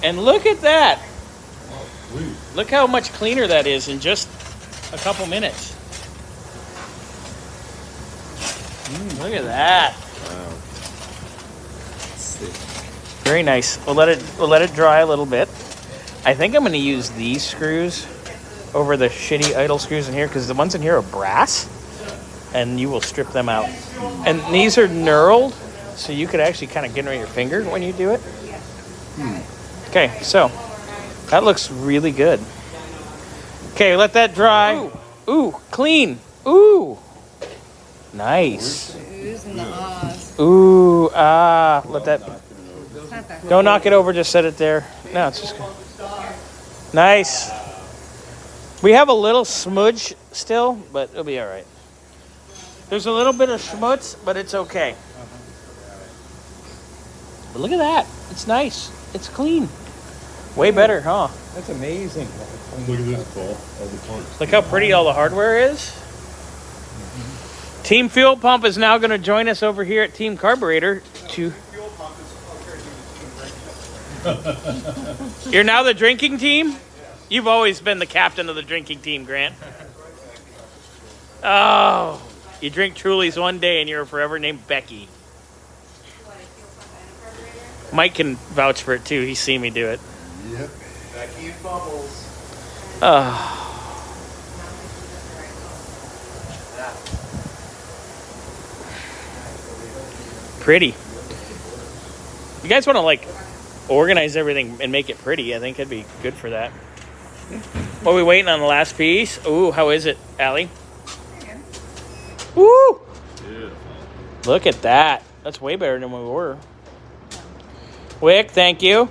And look at that. Oh, sweet. Look how much cleaner that is in just a couple minutes. Look at that. Wow. Very nice. We'll let it dry a little bit. I think I'm going to use these screws over the shitty idle screws in here because the ones in here are brass, and you will strip them out. And these are knurled, so you could actually kind of get in your finger when you do it. Okay, so that looks really good. Okay, let that dry. Ooh, clean. Ooh, nice. Oohs and the ahs. Ooh, let that. It's not that Don't knock it over. Just set it there. No, it's just good. Nice. We have a little smudge still, but it'll be all right. There's a little bit of schmutz, but it's okay. But look at that. It's nice. It's clean. Way better, huh? That's amazing. Look at this, Paul. All the parts. Look how pretty all the hardware is. Team Fuel Pump is now going to join us over here at Team Carburetor to... You're now the drinking team? You've always been the captain of the drinking team, Grant. Oh, you drink Truly's one day and you're forever named Becky. Mike can vouch for it too. He's seen me do it. Yep. Becky and Bubbles. Pretty. You guys want to like organize everything and make it pretty? I think it'd be good for that. What are we waiting on the last piece? Ooh, how is it, Allie? Woo! Look at that. That's way better than we were. Wick, thank you.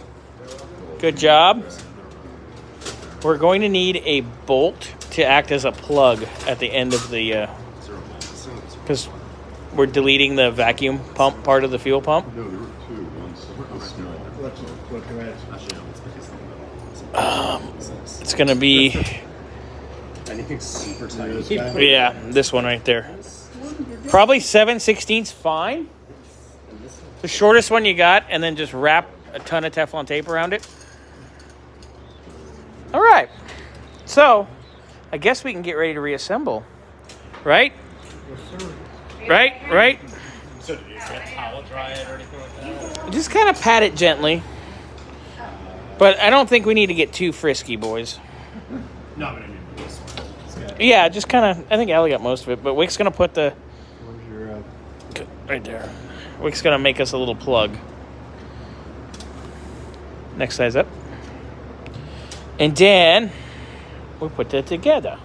Good job. We're going to need a bolt to act as a plug at the end of the... Because we're deleting the vacuum pump part of the fuel pump. No, there were two. One's small. It's going to be... Anything super tight. Yeah, this one right there. Probably 7/16's fine. The shortest one you got, and then just wrap a ton of Teflon tape around it. All right. So, I guess we can get ready to reassemble. Right? Right? So did you towel dry it or anything like that? Just kind of pat it gently. But I don't think we need to get too frisky, boys. No, but I mean this one. It's good. Yeah, just kind of... I think Allie got most of it, but Wick's going to put the... Where's your... Right there. Wick's going to make us a little plug. Next size up. And then we'll put that together.